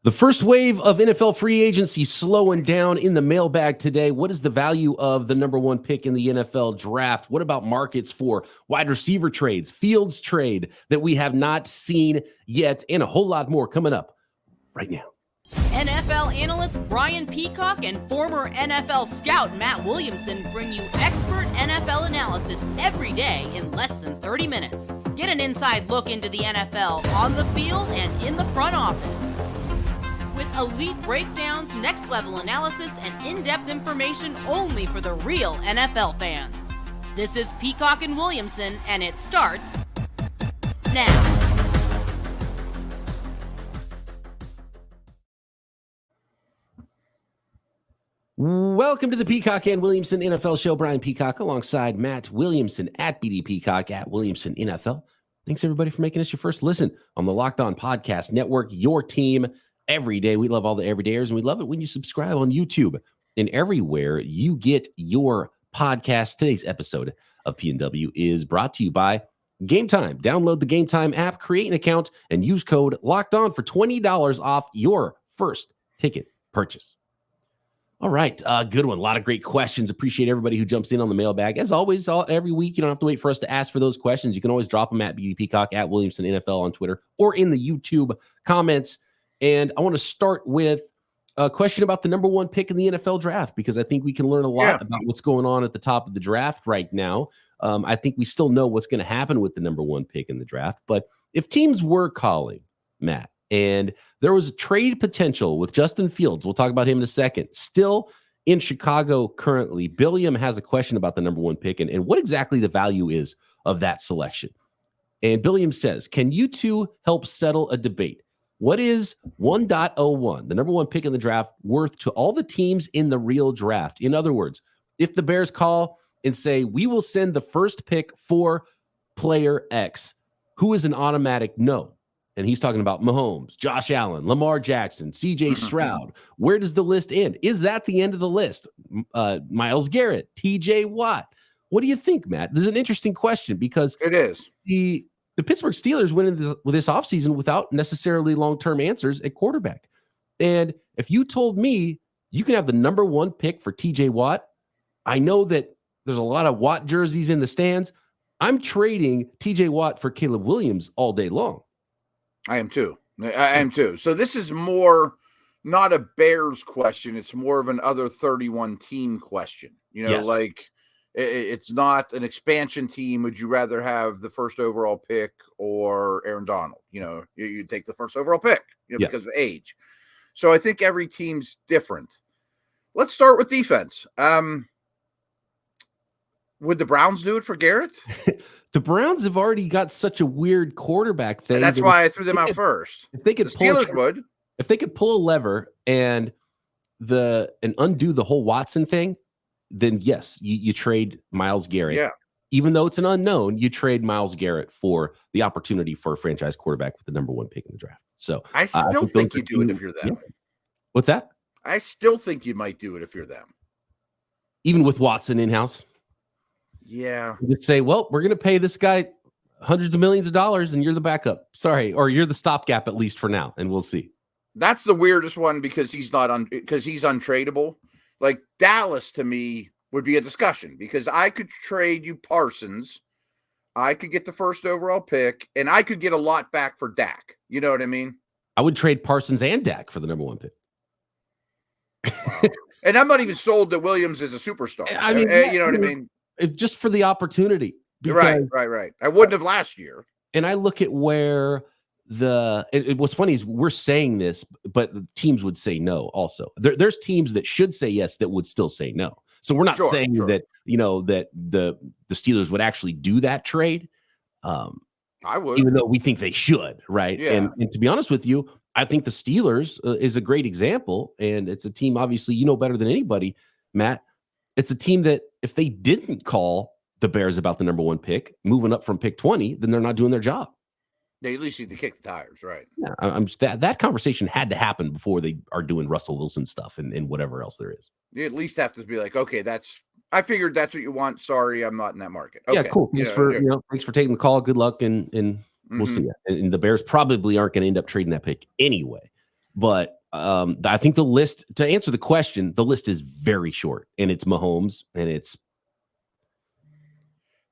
The first wave of NFL free agency slowing down in the mailbag today. What is the value of the number one pick in the NFL draft? What about markets for wide receiver trades, Fields trade that we have not seen yet, and a whole lot more coming up right now. NFL analyst Brian Peacock and former NFL scout Matt Williamson bring you expert NFL analysis every day in less than 30 minutes. Get an inside look into the NFL on the field and in the front office. With elite breakdowns, next-level analysis, and in-depth information only for the real NFL fans. This is Peacock and Williamson, and it starts now. Welcome to the Peacock and Williamson NFL Show. Brian Peacock alongside Matt Williamson at BD Peacock at Williamson NFL. Thanks, everybody, for making us your first listen on the Locked On Podcast Network, your team every day. We love all the everydayers, and we love it when you subscribe on YouTube and everywhere you get your podcast. Today's episode of P&W is brought to you by Game Time. Download the Game Time app, create an account, and use code LOCKEDON for $20 off your first ticket purchase. All right, good one. A lot of great questions. Appreciate everybody who jumps in on the mailbag. As always, every week, you don't have to wait for us to ask for those questions. You can always drop them at BD Peacock, at Williamson NFL on Twitter, or in the YouTube comments. And I want to start with a question about the number one pick in the NFL draft, because I think we can learn a lot about what's going on at the top of the draft right now. I think we still know what's going to happen with the number one pick in the draft. But if teams were calling, Matt, and there was a trade potential with Justin Fields, we'll talk about him in a second, still in Chicago currently, Billiam has a question about the number one pick and what exactly the value is of that selection. And Billiam says, can you two help settle a debate? What is 1.01, the number one pick in the draft, worth to all the teams in the real draft? In other words, if the Bears call and say, we will send the first pick for player X, who is an automatic no? And he's talking about Mahomes, Josh Allen, Lamar Jackson, CJ Stroud. Where does the list end? Is that the end of the list? Myles Garrett, TJ Watt. What do you think, Matt? This is an interesting question because it is. The Pittsburgh Steelers went into this offseason without necessarily long-term answers at quarterback. And if you told me you can have the number one pick for TJ Watt, I know that there's a lot of Watt jerseys in the stands. I'm trading TJ Watt for Caleb Williams all day long. I am too. So this is more not a Bears question. It's more of an other 31 team question. Yes. Like it's not an expansion team. Would you rather have the first overall pick or Aaron Donald? You take the first overall pick because of age. So I think every team's different. Let's start with defense. Would the Browns do it for Garrett? The Browns have already got such a weird quarterback thing. And that's why I threw them out first. If they could the Steelers would. If they could pull a lever and undo the whole Watson thing, then yes, you trade Myles Garrett. Yeah. Even though it's an unknown, you trade Myles Garrett for the opportunity for a franchise quarterback with the number one pick in the draft. So I still think you do it if you're them. Yeah. What's that? I still think you might do it if you're them. Even with Watson in-house? Yeah. You'd say, well, we're going to pay this guy hundreds of millions of dollars and you're the backup. Sorry. Or you're the stopgap, at least for now. And we'll see. That's the weirdest one because he's untradeable. Like Dallas to me would be a discussion because I could trade you Parsons. I could get the first overall pick and I could get a lot back for Dak. You know what I mean? I would trade Parsons and Dak for the number one pick. Wow. And I'm not even sold that Williams is a superstar. I mean, you know what I mean? Just for the opportunity. Right. I wouldn't have last year. And I look at where what's funny is we're saying this, but the teams would say no also. There's teams that should say yes that would still say no. So we're not saying that, that the Steelers would actually do that trade. I would. Even though we think they should, right? Yeah. And to be honest with you, I think the Steelers is a great example. And it's a team, obviously, better than anybody, Matt. It's a team that if they didn't call the Bears about the number one pick, moving up from pick 20, then they're not doing their job. They at least need to kick the tires, right? Yeah, that conversation had to happen before they are doing Russell Wilson stuff and whatever else there is. You at least have to be like, okay, I figured that's what you want. Sorry, I'm not in that market. Okay. Yeah, cool. Thanks for taking the call. Good luck, and we'll see you. And the Bears probably aren't going to end up trading that pick anyway. But I think the list, to answer the question, the list is very short, and it's Mahomes and it's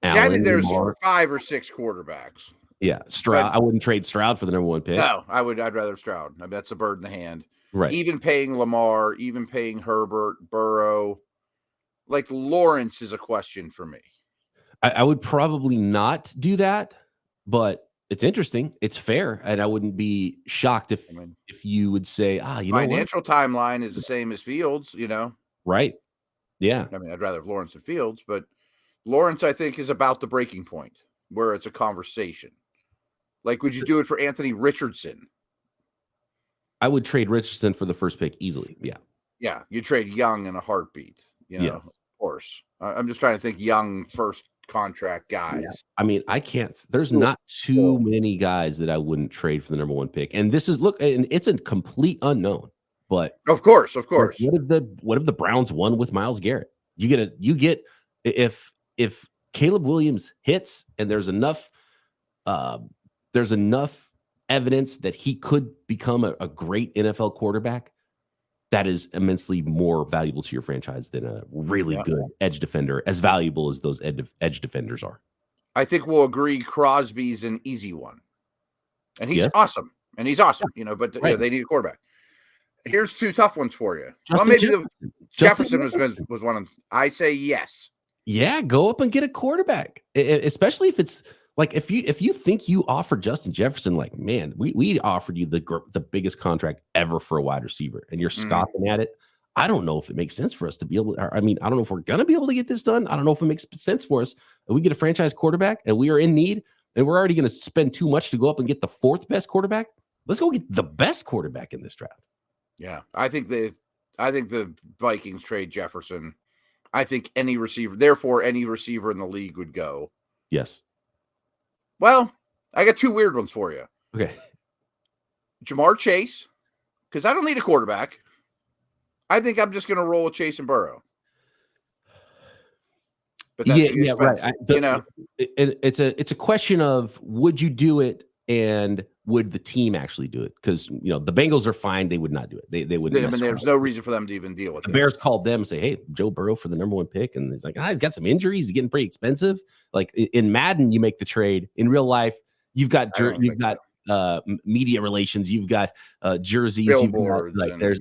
See, I think Allen, there's Lamar. 5 or 6 quarterbacks. Yeah, Stroud. I wouldn't trade Stroud for the number one pick. No, I'd rather Stroud. I mean, that's a bird in the hand. Right. Even paying Lamar, even paying Herbert, Burrow, like Lawrence is a question for me. I would probably not do that, but it's interesting. It's fair, and I wouldn't be shocked if you would say, you know what? Financial timeline is the same as Fields, Right. Yeah. I mean, I'd rather have Lawrence than Fields, but Lawrence, I think, is about the breaking point where it's a conversation. Like, would you do it for Anthony Richardson? I would trade Richardson for the first pick easily. Yeah. Yeah, you trade Young in a heartbeat, Yes. Of course. I'm just trying to think young first contract guys. Yeah. I mean, I can't. There's not too many guys that I wouldn't trade for the number one pick. And this is and it's a complete unknown. But of course. What if the Browns won with Myles Garrett? You get if Caleb Williams hits and there's enough evidence that he could become a great NFL quarterback, that is immensely more valuable to your franchise than a really good edge defender, as valuable as those edge defenders are. I think we'll agree Crosby's an easy one. And he's awesome. But they need a quarterback. Here's 2 tough ones for you. Jefferson was one of them. I say yes. Yeah, go up and get a quarterback, especially if it's like if you think you offered Justin Jefferson, like, man, we offered you the biggest contract ever for a wide receiver, and you're scoffing at it. I don't know if it makes sense for us to be able to. I mean, I don't know if we're gonna be able to get this done. I don't know if it makes sense for us. And we get a franchise quarterback, and we are in need, and we're already going to spend too much to go up and get the 4th best quarterback. Let's go get the best quarterback in this draft. Yeah, I think the Vikings trade Jefferson. I think any receiver in the league would go. Yes. Well, I got 2 weird ones for you. Okay. Jamar Chase, because I don't need a quarterback. I think I'm just going to roll with Chase and Burrow. But that's right. It's a question of, would you do it, and would the team actually do it? Because the Bengals are fine; they would not do it. They would. There's no reason for them to even deal with it. The Bears called them and say, "Hey, Joe Burrow for the number one pick," and he's like, "He's got some injuries. He's getting pretty expensive." Like in Madden, you make the trade. In real life, you've got media relations, you've got jerseys,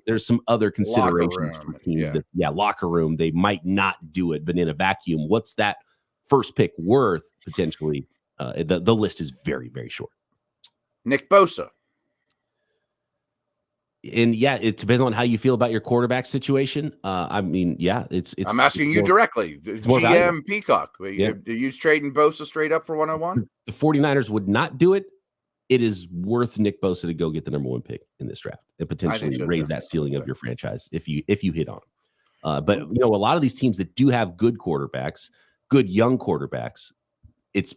there's some other considerations for teams locker room, they might not do it, but in a vacuum, what's that first pick worth potentially? The list is very, very short. Nick Bosa. And it depends on how you feel about your quarterback situation. I mean, it's I'm asking you directly. GM Peacock. Are you trading Bosa straight up for 101? The 49ers would not do it. It is worth Nick Bosa to go get the number one pick in this draft and potentially raise that ceiling of your franchise if you hit on him. But a lot of these teams that do have good quarterbacks, good young quarterbacks, it's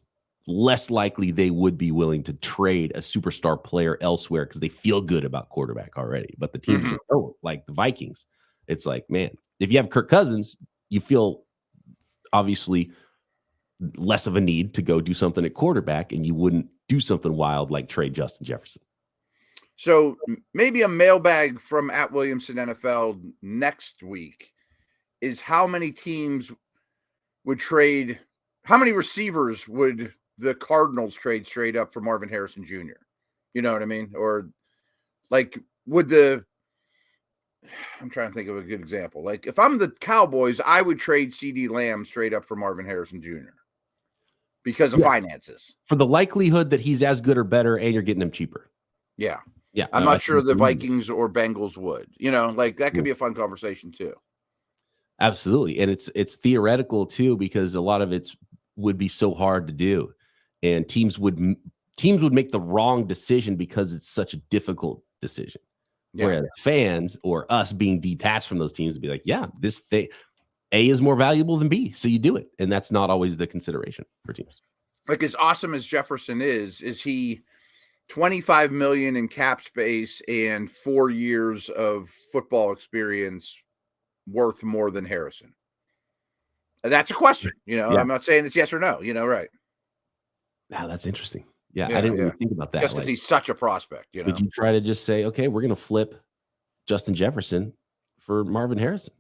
less likely they would be willing to trade a superstar player elsewhere because they feel good about quarterback already. But the teams that don't, like the Vikings, it's like, man, if you have Kirk Cousins, you feel obviously less of a need to go do something at quarterback, and you wouldn't do something wild like trade Justin Jefferson. So maybe a mailbag from @Williamson NFL next week is how many teams would trade, how many receivers would the Cardinals trade straight up for Marvin Harrison Jr.? You know what I mean? Or like, I'm trying to think of a good example. Like if I'm the Cowboys, I would trade CD Lamb straight up for Marvin Harrison Jr. because of finances. For the likelihood that he's as good or better, and you're getting him cheaper. Yeah. Yeah. I'm not sure the Vikings or Bengals would, like that could be a fun conversation too. Absolutely. And it's theoretical too, because a lot of it would be so hard to do. And teams would make the wrong decision because it's such a difficult decision. Yeah. Whereas fans or us being detached from those teams would be like, yeah, this thing, A is more valuable than B. So you do it. And that's not always the consideration for teams. Like as awesome as Jefferson is he $25 million in cap space and 4 years of football experience worth more than Harrison? That's a question. Yeah. I'm not saying it's yes or no, right? Wow, that's interesting. Yeah, I didn't really think about that. Just because he's such a prospect, you know. Would you try to just say, okay, we're going to flip Justin Jefferson for Marvin Harrison?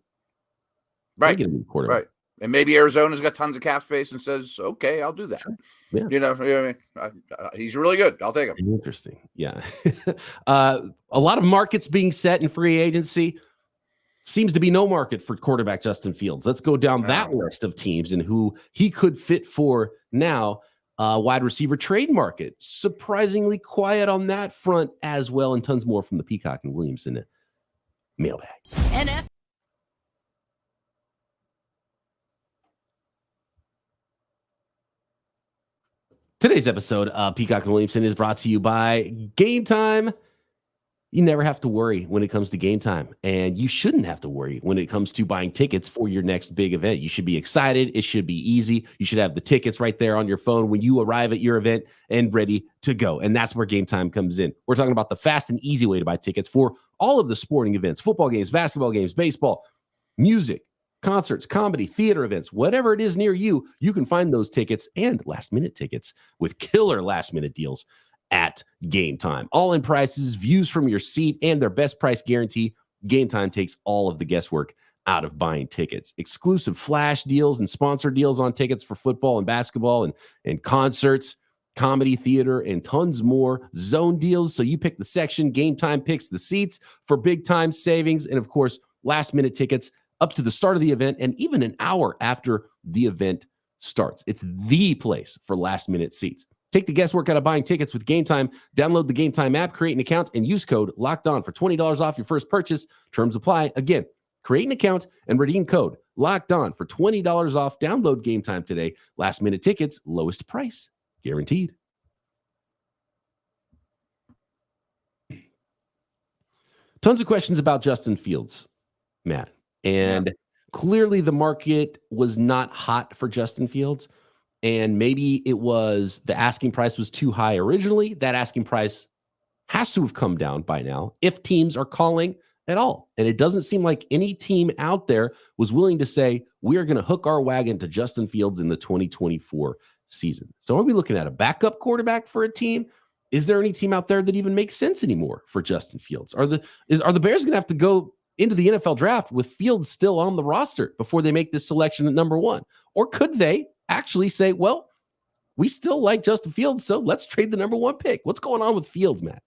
Right. Get a new quarterback. Right. And maybe Arizona's got tons of cap space and says, okay, I'll do that. Sure. Yeah. You know what I mean? He's really good. I'll take him. Interesting. Yeah. A lot of markets being set in free agency. Seems to be no market for quarterback Justin Fields. Let's go down that list of teams and who he could fit for now. Wide receiver trade market. Surprisingly quiet on that front as well, and tons more from the Peacock and Williamson mailbag. Today's episode of Peacock and Williamson is brought to you by Game Time. You never have to worry when it comes to game time, and you shouldn't have to worry when it comes to buying tickets for your next big event. You should be excited. It should be easy. You should have the tickets right there on your phone when you arrive at your event and ready to go. And that's where Game Time comes in. We're talking about the fast and easy way to buy tickets for all of the sporting events, football games, basketball games, baseball, music, concerts, comedy, theater events, whatever it is near you, you can find those tickets and last-minute tickets with killer last-minute deals at Game Time. All in prices, views from your seat, and their best price guarantee. Game Time takes all of the guesswork out of buying tickets. Exclusive flash deals and sponsor deals on tickets for football and basketball and concerts, comedy, theater, and tons more. Zone deals, so you pick the section. Game Time picks the seats for big-time savings. And, of course, last-minute tickets up to the start of the event and even an hour after the event starts. It's the place for last-minute seats. Take the guesswork out of buying tickets with Game Time. Download the Game Time app, create an account, and use code LOCKEDON for $20 off your first purchase. Terms apply. Again, create an account and redeem code LOCKEDON for $20 off. Download Game Time today. Last-minute tickets, lowest price, guaranteed. Tons of questions about Justin Fields, Matt. And clearly the market was not hot for Justin Fields. And maybe it was the asking price was too high originally. That asking price has to have come down by now if teams are calling at all. And it doesn't seem like any team out there was willing to say, we are going to hook our wagon to Justin Fields in the 2024 season. So are we looking at a backup quarterback for a team? Is there any team out there that even makes sense anymore for Justin Fields? Are the Bears going to have to go into the NFL draft with Fields still on the roster before they make this selection at number one? Or could they actually say, well, we still like Justin Fields, so let's trade the number one pick? What's going on with Fields, Matt?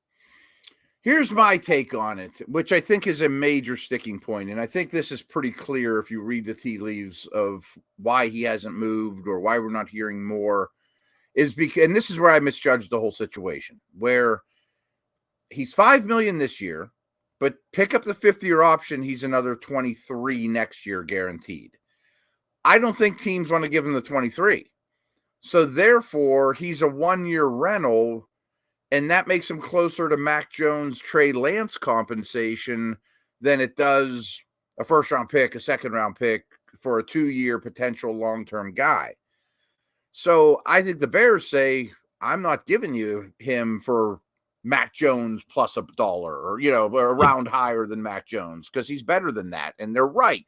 Here's my take on it, which I think is a major sticking point. And I think this is pretty clear if you read the tea leaves of why he hasn't moved or why we're not hearing more, is because, and this is where I misjudged the whole situation, where he's $5 million this year, but pick up the 5th-year option, he's another 23 next year guaranteed. I don't think teams want to give him the 23. So therefore, he's a 1-year rental, and that makes him closer to Mac Jones, Trey Lance compensation than it does a first-round pick, a second-round pick for a 2-year potential long-term guy. So I think the Bears say, I'm not giving you him for Mac Jones plus $1 or, a round higher than Mac Jones because he's better than that. And they're right.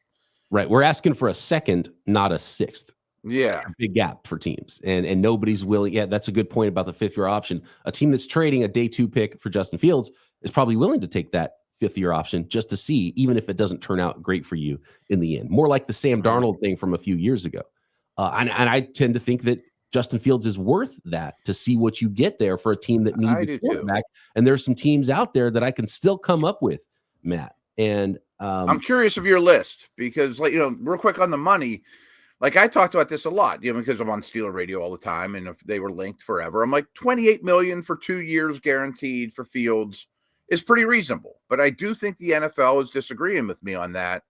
Right. We're asking for a second, not a 6th. Yeah. That's a big gap for teams. And nobody's willing. Yeah, that's a good point about the 5th-year option. A team that's trading a day 2 pick for Justin Fields is probably willing to take that 5th-year option just to see, even if it doesn't turn out great for you in the end. More like the Sam Darnold thing from a few years ago. And I tend to think that Justin Fields is worth that to see what you get there for a team that needs a quarterback. And there's some teams out there that I can still come up with, Matt. And I'm curious of your list because, real quick on the money, I talked about this a lot, because I'm on Steeler Radio all the time, and if they were linked forever, I'm like $28 million for 2 years guaranteed for Fields is pretty reasonable. But I do think the NFL is disagreeing with me on that,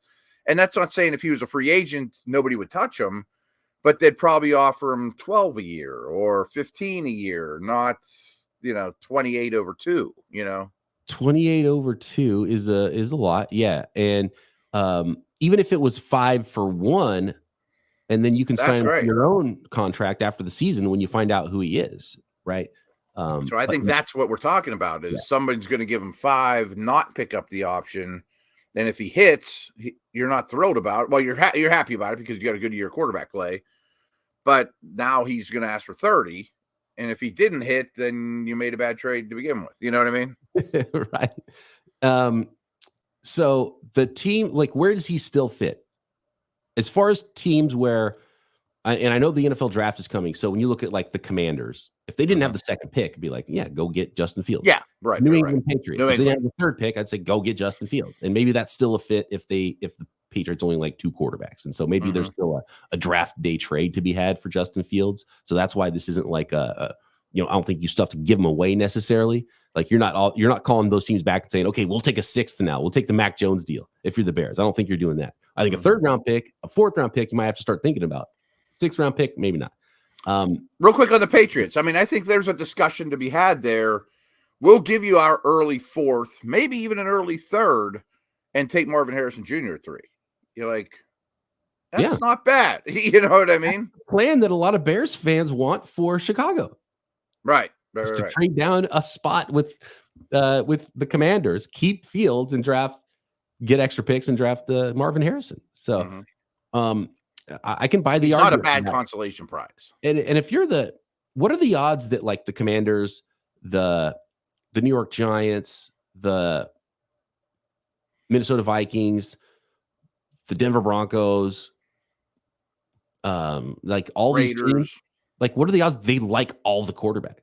and that's not saying if he was a free agent, nobody would touch him, but they'd probably offer him 12 a year or 15 a year, not 28 over 2. 28 over 2 is a lot. Yeah. And even if it was 5 for 1, and then you can sign your own contract after the season when you find out who he is. Right. So I think that's what we're talking about is somebody's going to give him 5, not pick up the option. And if he hits, you're not thrilled about it. Well, you're happy about it because you got a good year quarterback play, but now he's going to ask for 30. And if he didn't hit, then you made a bad trade to begin with. You know what I mean? Right. So the team, like, where does he still fit? As far as teams where, and I know the NFL draft is coming. So when you look at like the Commanders, if they didn't have the second pick, it'd be like, yeah, go get Justin Fields. Yeah, right. New right, England right. Patriots. If they didn't have the third pick, I'd say go get Justin Fields. And maybe that's still a fit if the Patriots only like 2 quarterbacks. And so maybe there's still a draft day trade to be had for Justin Fields. So that's why this isn't like I don't think you still have to give him away necessarily. Like you're not calling those teams back and saying, okay, we'll take a 6th now. We'll take the Mac Jones deal if you're the Bears. I don't think you're doing that. I think a 3rd round pick, a 4th round pick, you might have to start thinking about. 6th round pick, maybe not. Real quick on the Patriots. I mean, I think there's a discussion to be had there. We'll give you our early 4th, maybe even an early 3rd, and take Marvin Harrison Jr. at 3. You're like, that's not bad. You know what I mean? Plan that a lot of Bears fans want for Chicago. Right. To trade down a spot with the Commanders, keep Fields and get extra picks and draft Marvin Harrison. So I can buy the argument. It's not a bad consolation prize. And if you're what are the odds that like the Commanders, the New York Giants, the Minnesota Vikings, the Denver Broncos, like all Raiders. These teams, like what are the odds they like all the quarterbacks?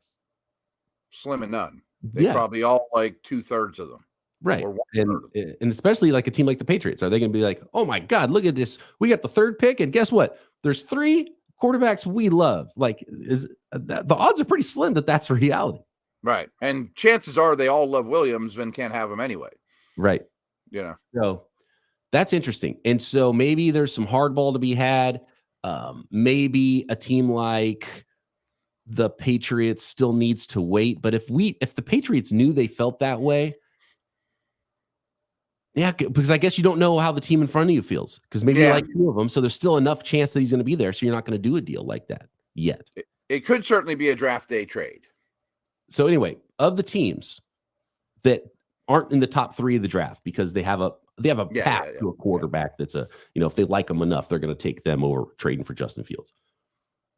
Slim and none. They probably all like 2/3 of them. Right. And especially like a team like the Patriots. Are they going to be like, oh my God, look at this. We got the 3rd pick. And guess what? There's 3 quarterbacks we love. Like the odds are pretty slim that that's reality. Right. And chances are they all love Williams and can't have him anyway. Right. You know, so that's interesting. And so maybe there's some hardball to be had. Maybe a team like the Patriots still needs to wait. But if the Patriots knew they felt that way, yeah, because I guess you don't know how the team in front of you feels because maybe you like 2 of them. So there's still enough chance that he's going to be there. So you're not going to do a deal like that yet. It could certainly be a draft day trade. So anyway, of the teams that aren't in the top 3 of the draft because they have a path to a quarterback that's if they like them enough, they're going to take them over trading for Justin Fields.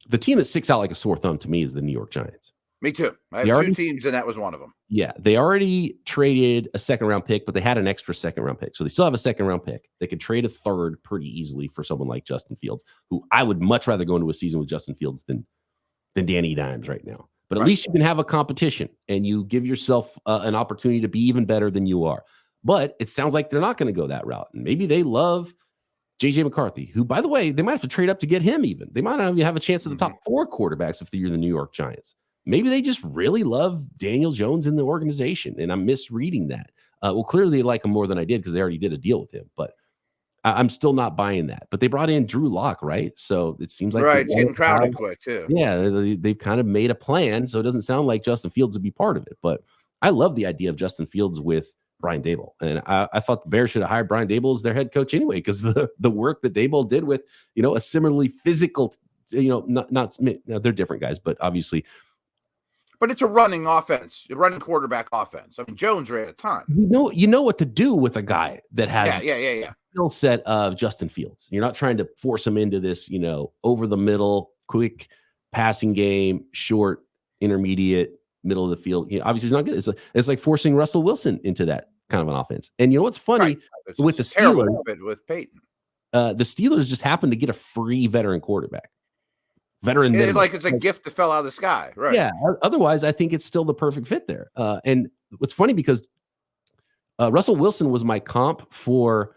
The team that sticks out like a sore thumb to me is the New York Giants. Me too. I have 2 teams, and that was one of them. Yeah, they already traded a 2nd round pick, but they had an extra 2nd round pick. So they still have a 2nd round pick. They could trade a 3rd pretty easily for someone like Justin Fields, who I would much rather go into a season with Justin Fields than Danny Dimes right now. But at least you can have a competition, and you give yourself an opportunity to be even better than you are. But it sounds like they're not going to go that route. And maybe they love J.J. McCarthy, who, by the way, they might have to trade up to get him even. They might not even have a chance at the top 4 quarterbacks if you're the New York Giants. Maybe they just really love Daniel Jones in the organization, and I'm misreading that. Well, clearly they like him more than I did because they already did a deal with him, but I'm still not buying that. But they brought in Drew Lock, right? So it seems like it's getting crowded quick too. Yeah, they've kind of made a plan, so it doesn't sound like Justin Fields would be part of it. But I love the idea of Justin Fields with Brian Daboll, and I thought the Bears should have hired Brian Daboll as their head coach anyway because the work that Daboll did with a similarly physical, not they're different guys, but obviously. But it's a running offense, a running quarterback offense. I mean, Jones ran a ton. You know what to do with a guy that has skill set of Justin Fields. You're not trying to force him into this, over the middle, quick passing game, short, intermediate, middle of the field. Obviously, he's not good. It's like forcing Russell Wilson into that kind of an offense. And you know what's funny with the Steelers? With Peyton, the Steelers just happened to get a free veteran quarterback. It's a gift that fell out of the sky, right? Yeah. Otherwise, I think it's still the perfect fit there. And what's funny because Russell Wilson was my comp for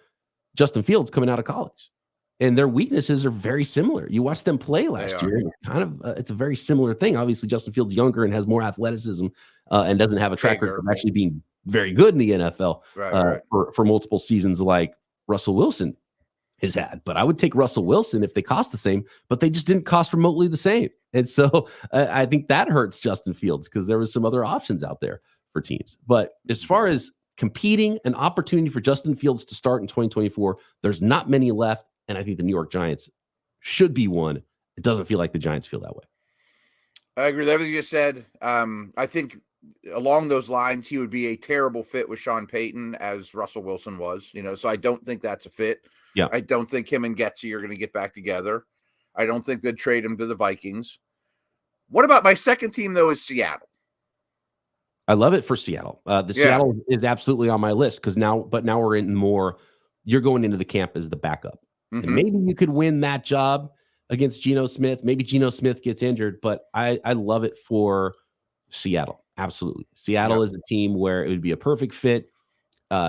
Justin Fields coming out of college, and their weaknesses are very similar. You watched them play last year; it's a very similar thing. Obviously, Justin Fields younger and has more athleticism, and doesn't have a track record of actually being very good in the NFL for multiple seasons like Russell Wilson has had. But I would take Russell Wilson if they cost the same, but they just didn't cost remotely the same. And so I think that hurts Justin Fields because there was some other options out there for teams. But as far as competing, an opportunity for Justin Fields to start in 2024, there's not many left. And I think the New York Giants should be one. It doesn't feel like the Giants feel that way. I agree with everything you said. I think along those lines, he would be a terrible fit with Sean Payton as Russell Wilson was, so I don't think that's a fit. Yeah. I don't think him and Getsy are going to get back together. I don't think they'd trade him to the Vikings. What about my second team, though, is Seattle. I love it for Seattle. Seattle is absolutely on my list because now we're in more. You're going into the camp as the backup, and maybe you could win that job against Geno Smith. Maybe Geno Smith gets injured, but I love it for Seattle. Absolutely, Seattle is a team where it would be a perfect fit.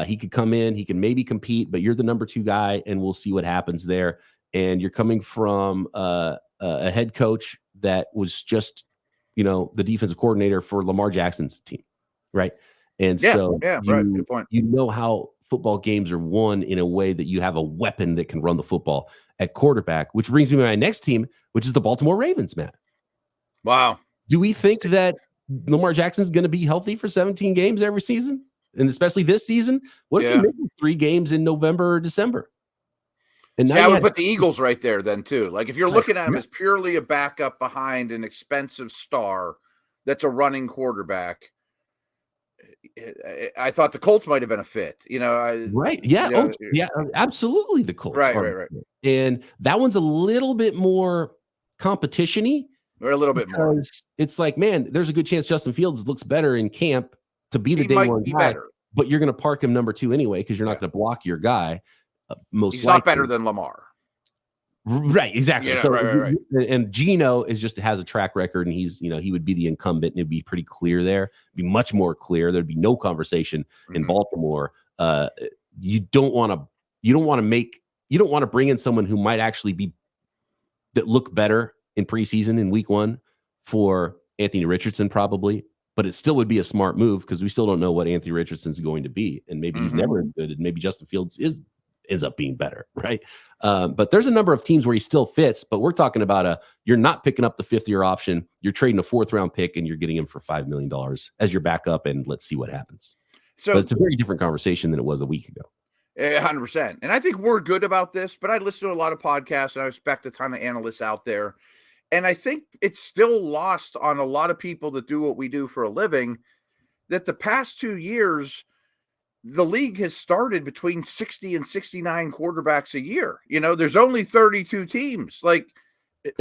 He could come in, he can maybe compete, but you're the number 2 guy, and we'll see what happens there. And you're coming from a head coach that was just, the defensive coordinator for Lamar Jackson's team. Right. And right. Good point. You know how football games are won in a way that you have a weapon that can run the football at quarterback, which brings me to my next team, which is the Baltimore Ravens, Matt. Wow. Do we think that Lamar Jackson's going to be healthy for 17 games every season? And especially this season? What if he misses 3 games in November or December? And now I would put the Eagles right there then too. Like if you're looking at him as purely a backup behind an expensive star that's a running quarterback, I thought the Colts might have been a fit, right. Yeah. Absolutely. The Colts. Right. And that one's a little bit more competition-y. Or a little bit more. It's like, man, there's a good chance Justin Fields looks better in camp to be the day one guy, better. But you're going to park him number 2 anyway because you're not going to block your guy. He's not better than Lamar. Right, exactly. Yeah, right. And Geno has a track record, and he's, he would be the incumbent, and it'd be pretty clear there. It'd be much more clear. There'd be no conversation in Baltimore. You don't want to bring in someone who might actually look better in preseason in week 1 for Anthony Richardson, probably, but it still would be a smart move because we still don't know what Anthony Richardson's going to be, and maybe he's never as good, and maybe Justin Fields ends up being better, right? But there's a number of teams where he still fits, but we're talking about you're not picking up the 5th-year option. You're trading a 4th-round pick, and you're getting him for $5 million as your backup, and let's see what happens. So but it's a very different conversation than it was a week ago. 100%. And I think we're good about this, but I listen to a lot of podcasts, and I respect a ton of analysts out there. And I think it's still lost on a lot of people that do what we do for a living, that the past 2 years, the league has started between 60 and 69 quarterbacks a year. There's only 32 teams. Like,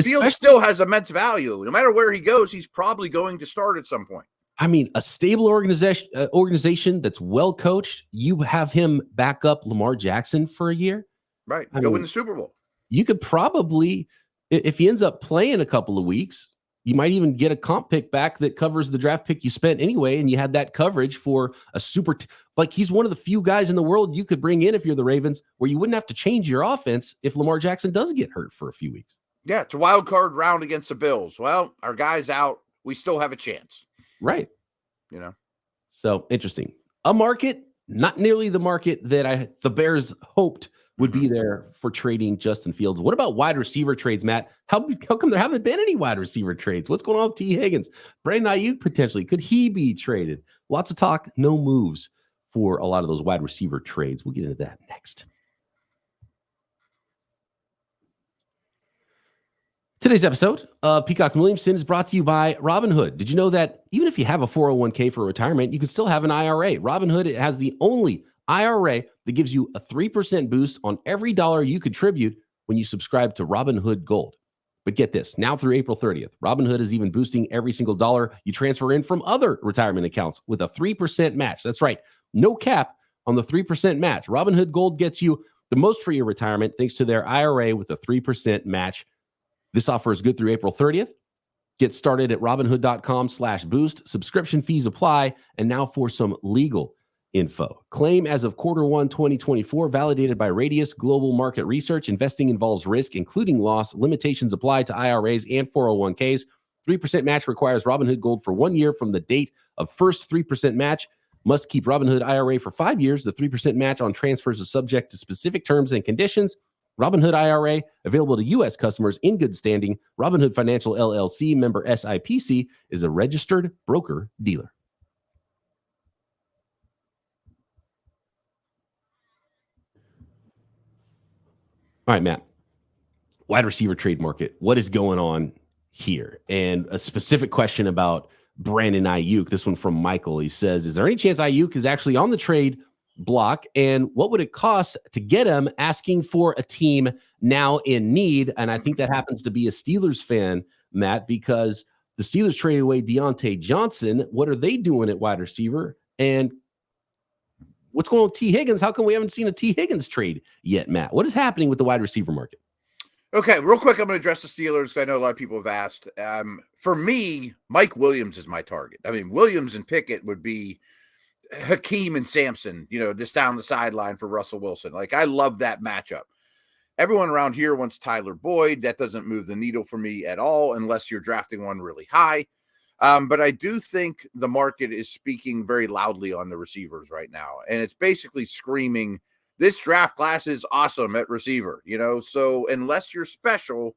Fields still has immense value. No matter where he goes, he's probably going to start at some point. I mean, a stable organization that's well coached, you have him back up Lamar Jackson for a year. Right. Win the Super Bowl. You could probably, if he ends up playing a couple of weeks, you might even get a comp pick back that covers the draft pick you spent anyway, and you had that coverage for a super like he's one of the few guys in the world you could bring in if you're the Ravens, where you wouldn't have to change your offense if Lamar Jackson does get hurt for a few weeks. Yeah, it's a wild card round against the Bills. Well, our guy's out. We still have a chance. Right. So interesting. A market, not nearly the market that the Bears hoped would be there for trading Justin Fields. What about wide receiver trades, Matt? How come there haven't been any wide receiver trades? What's going on with T. Higgins? Brandon Aiyuk potentially. Could he be traded? Lots of talk, no moves for a lot of those wide receiver trades. We'll get into that next. Today's episode of Peacock Williamson is brought to you by Robinhood. Did you know that even if you have a 401k for retirement, you can still have an IRA? Robinhood has the only IRA that gives you a 3% boost on every dollar you contribute when you subscribe to Robinhood Gold. But get this, now through April 30th, Robinhood is even boosting every single dollar you transfer in from other retirement accounts with a 3% match. That's right, no cap on the 3% match. Robinhood Gold gets you the most for your retirement thanks to their IRA with a 3% match. This offer is good through April 30th. Get started at Robinhood.com/boost. Subscription fees apply. And now for some legal info. Claim as of Q1 2024, validated by Radius Global Market Research. Investing involves risk, including loss. Limitations apply to IRAs and 401ks. 3% match requires Robinhood Gold for 1 year from the date of first 3% match. Must keep Robinhood IRA for 5 years. The 3% match on transfers is subject to specific terms and conditions. Robinhood IRA, available to U.S. customers in good standing. Robinhood Financial LLC, member SIPC, is a registered broker-dealer. All right, Matt. Wide receiver trade market. What is going on here? And a specific question about Brandon Aiyuk. This one from Michael. He says, is there any chance Aiyuk is actually on the trade block, and what would it cost to get him, asking for a team now in need? And I think that happens to be a Steelers fan, Matt, because The Steelers traded away Deontay Johnson. What are they doing at wide receiver? And what's going on with T. Higgins? How come we haven't seen a T. Higgins trade yet, Matt? What is happening with the wide receiver market? Okay, real quick, I'm going to address the Steelers. I know a lot of people have asked. For me, Mike Williams is my target. I mean, Williams and Pickett would be Hakeem and Sampson, just down the sideline for Russell Wilson. Like, I love that matchup. Everyone around here wants Tyler Boyd. That doesn't move the needle for me at all unless you're drafting one really high. But I do think the market is speaking very loudly on the receivers right now. And it's basically screaming, this draft class is awesome at receiver, So unless you're special,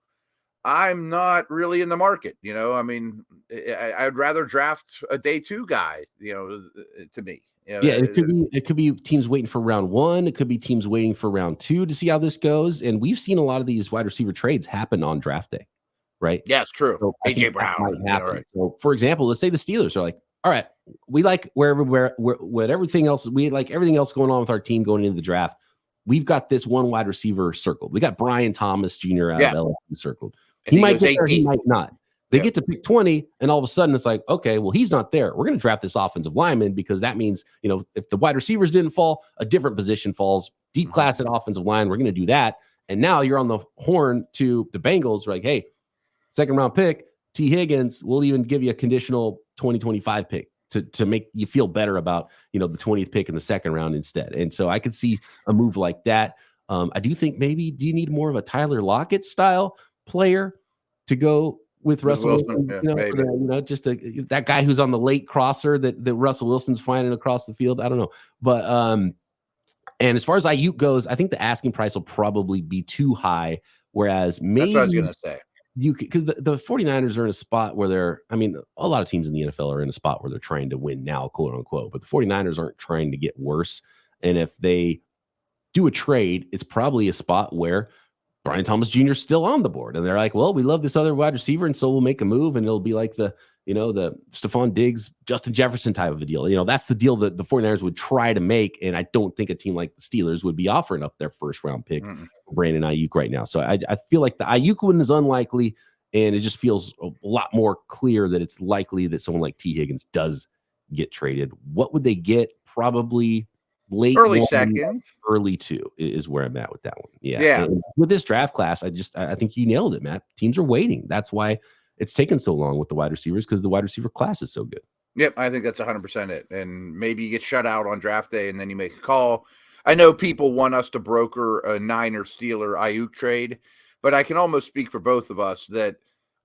I'm not really in the market. I mean, I'd rather draft a day 2 guy, to me. Yeah, it could be teams waiting for round 1. It could be teams waiting for round 2 to see how this goes. And we've seen a lot of these wide receiver trades happen on draft day, right? Yeah, it's true. So AJ Brown might happen. Right. So, for example, let's say the Steelers are like, all right, we like everything else. We like everything else going on with our team going into the draft. We've got this one wide receiver circled. We got Brian Thomas Jr. out of LSU circled. He might get there, he might not. They get to pick 20, and all of a sudden it's like, okay, well, he's not there. We're going to draft this offensive lineman because that means, if the wide receivers didn't fall, a different position falls. Deep class at offensive line, we're going to do that. And now you're on the horn to the Bengals. Like, hey, second round pick, T. Higgins, we'll even give you a conditional 2025 pick to make you feel better about, the 20th pick in the second round instead. And so I could see a move like that. I do think maybe, do you need more of a Tyler Lockett style player to go with Russell Wilson? Just that guy who's on the late crosser that Russell Wilson's finding across the field. I don't know. But, and as far as Aiyuk goes, I think the asking price will probably be too high. Whereas maybe that's what I was going to say. Because the 49ers are in a spot where a lot of teams in the NFL are in a spot where they're trying to win now, quote unquote, but the 49ers aren't trying to get worse. And if they do a trade, it's probably a spot where Brian Thomas Jr. is still on the board. And they're like, well, we love this other wide receiver. And so we'll make a move and it'll be like the Stephon Diggs, Justin Jefferson type of a deal. That's the deal that the 49ers would try to make. And I don't think a team like the Steelers would be offering up their first round pick for Brandon Aiyuk right now. So I feel like the Aiyuk one is unlikely. And it just feels a lot more clear that it's likely that someone like T. Higgins does get traded. What would they get? Probably late early 1, second, early 2 is where I'm at with that one. Yeah. And with this draft class, I think you nailed it, Matt. Teams are waiting. That's why it's taken so long with the wide receivers, because the wide receiver class is so good. Yep, I think that's 100% it. And maybe you get shut out on draft day and then you make a call. I know people want us to broker a Niner Steeler Aiyuk trade, but I can almost speak for both of us that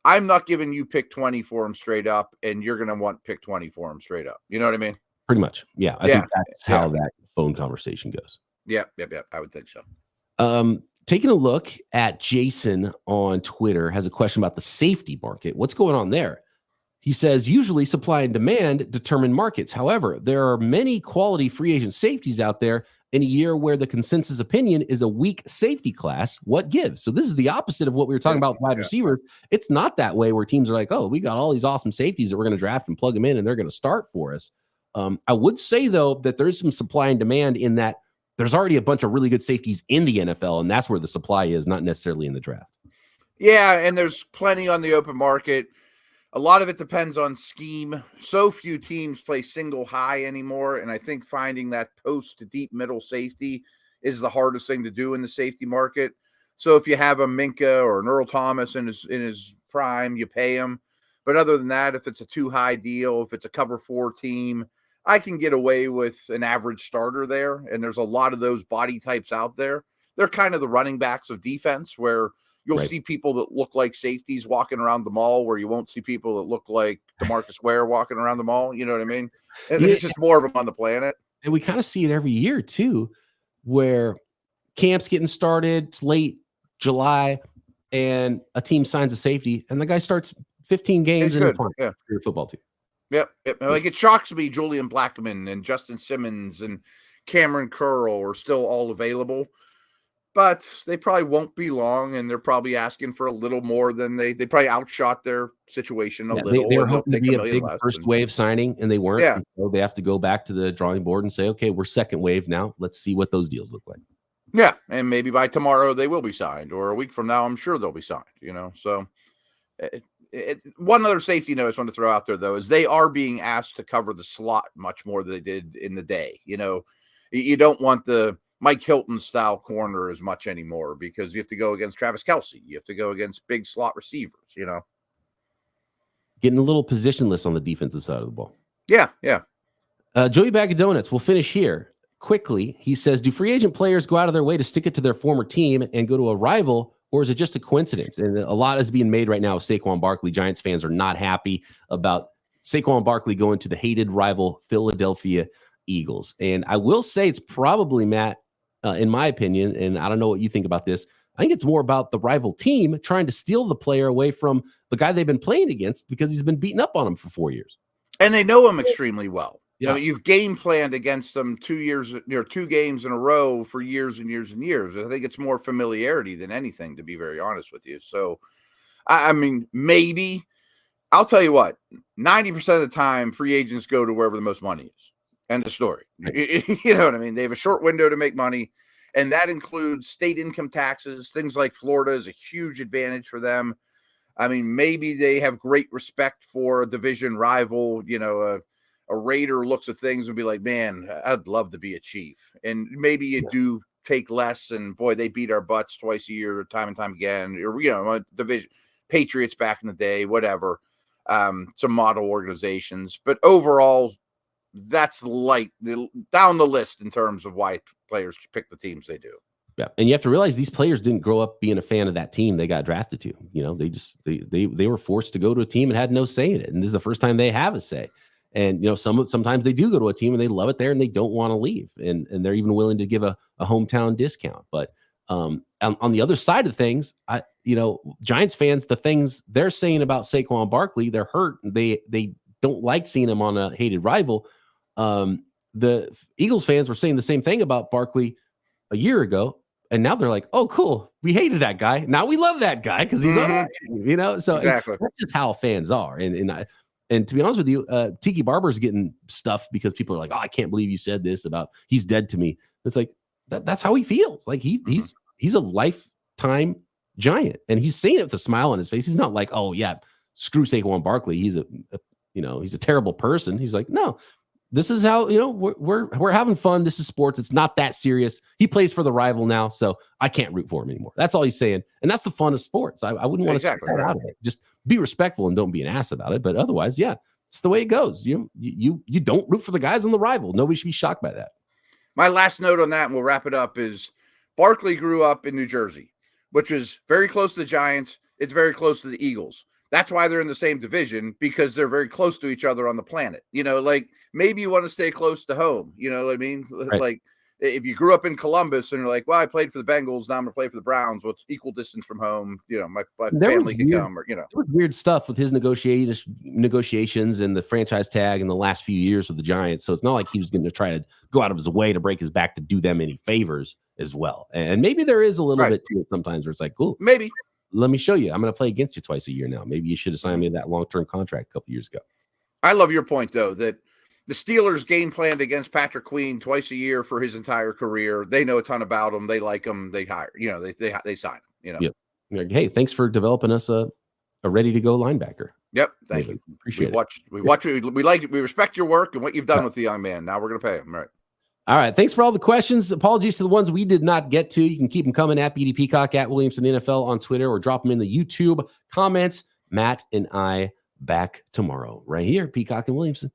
I'm not giving you pick 20 for him straight up, and you're going to want pick 20 for him straight up. You know what I mean? Pretty much. Yeah. I think that's how that phone conversation goes. Yep. I would think so. Taking a look at Jason on Twitter has a question about the safety market. What's going on there? He says, usually supply and demand determine markets. However, there are many quality free agent safeties out there in a year where the consensus opinion is a weak safety class. What gives? So this is the opposite of what we were talking about with wide receivers. It's not that way where teams are like, oh, we got all these awesome safeties that we're going to draft and plug them in and they're going to start for us. I would say, though, that there is some supply and demand in that there's already a bunch of really good safeties in the NFL, and that's where the supply is, not necessarily in the draft. Yeah, and there's plenty on the open market. A lot of it depends on scheme. So few teams play single high anymore, and I think finding that post to deep middle safety is the hardest thing to do in the safety market. So if you have a Minka or an Earl Thomas in his prime, you pay him. But other than that, if it's a too high deal, if it's a cover 4 team, I can get away with an average starter there, and there's a lot of those body types out there. They're kind of the running backs of defense, where you'll see people that look like safeties walking around the mall, where you won't see people that look like DeMarcus Ware walking around the mall. You know what I mean? And it's just more of them on the planet. And we kind of see it every year too, where camp's getting started, it's late July, and a team signs a safety, and the guy starts 15 games in your football team. Yep. Like, it shocks me Julian Blackmon and Justin Simmons and Cameron Curl are still all available, but they probably won't be long, and they're probably asking for a little more than they probably outshot their situation a little. They were hoping to be a big first wave signing, and they weren't. Yeah. So they have to go back to the drawing board and say, okay, we're second wave now. Let's see what those deals look like. Yeah, and maybe by tomorrow they will be signed, or a week from now I'm sure they'll be signed, So One other safety note I just want to throw out there, though, is they are being asked to cover the slot much more than they did in the day. You don't want the Mike Hilton style corner as much anymore because you have to go against Travis Kelce. You have to go against big slot receivers, Getting a little positionless on the defensive side of the ball. Yeah. Joey Bag of Donuts, we'll finish here quickly. He says, do free agent players go out of their way to stick it to their former team and go to a rival, or is it just a coincidence? And a lot is being made right now of Saquon Barkley. Giants fans are not happy about Saquon Barkley going to the hated rival Philadelphia Eagles. And I will say it's probably, Matt, in my opinion, and I don't know what you think about this, I think it's more about the rival team trying to steal the player away from the guy they've been playing against because he's been beating up on him for 4 years. And they know him extremely well. Yeah. You've game planned against them 2 years, 2 games in a row for years and years and years. I think it's more familiarity than anything, to be very honest with you. So, I mean, maybe I'll tell you what, 90% of the time, free agents go to wherever the most money is. End of story. Right. You know what I mean? They have a short window to make money, and that includes state income taxes. Things like Florida is a huge advantage for them. I mean, maybe they have great respect for a division rival. A Raider looks at things and be like, man, I'd love to be a Chief. And maybe you do take less, and boy, they beat our butts twice a year, time and time again. Or, division Patriots back in the day, whatever. Some model organizations. But overall, that's light down the list in terms of why players pick the teams they do. Yeah, and you have to realize these players didn't grow up being a fan of that team they got drafted to. They were forced to go to a team and had no say in it. And this is the first time they have a say. And sometimes they do go to a team and they love it there and they don't want to leave, and they're even willing to give a hometown discount. But on the other side of things, Giants fans, the things they're saying about Saquon Barkley, they're hurt. They don't like seeing him on a hated rival. The Eagles fans were saying the same thing about Barkley a year ago, and now they're like, "Oh, cool, we hated that guy. Now we love that guy because he's on our team." So exactly. That's just how fans are, And to be honest with you, Tiki Barber's getting stuff because people are like, "Oh, I can't believe you said this about he's dead to me." It's like that's how he feels. Like he's a lifetime Giant, and he's saying it with a smile on his face. He's not like, "Oh yeah, screw Saquon Barkley. He's a terrible person." He's like, "No, this is how we're having fun. This is sports. It's not that serious. He plays for the rival now, so I can't root for him anymore." That's all he's saying, and that's the fun of sports. I wouldn't want to take that out of it. Just be respectful and don't be an ass about it. But otherwise, yeah, it's the way it goes. You don't root for the guys on the rival. Nobody should be shocked by that. My last note on that, and we'll wrap it up, is Barkley grew up in New Jersey, which is very close to the Giants. It's very close to the Eagles. That's why they're in the same division, because they're very close to each other on the planet. Like maybe you want to stay close to home. You know what I mean? Right. Like if you grew up in Columbus and you're like, well, I played for the Bengals, now I'm going to play for the Browns. What's equal distance from home? My family can come. Or There was weird stuff with his negotiations and the franchise tag in the last few years with the Giants. So it's not like he was going to try to go out of his way to break his back to do them any favors as well. And maybe there is a little bit to it sometimes where it's like, cool, maybe. Let me show you. I'm going to play against you twice a year now. Maybe you should have signed me that long-term contract a couple years ago. I love your point, though, that the Steelers game planned against Patrick Queen twice a year for his entire career. They know a ton about him. They like him. They hire. They sign him. Yep. Like, hey, thanks for developing us a ready-to-go linebacker. Yep. Thank you. Appreciate it. We like it. We respect your work and what you've done with the young man. Now we're going to pay him. Right. All right. Thanks for all the questions. Apologies to the ones we did not get to. You can keep them coming at BD Peacock, at Williamson NFL on Twitter, or drop them in the YouTube comments. Matt and I back tomorrow right here, Peacock and Williamson.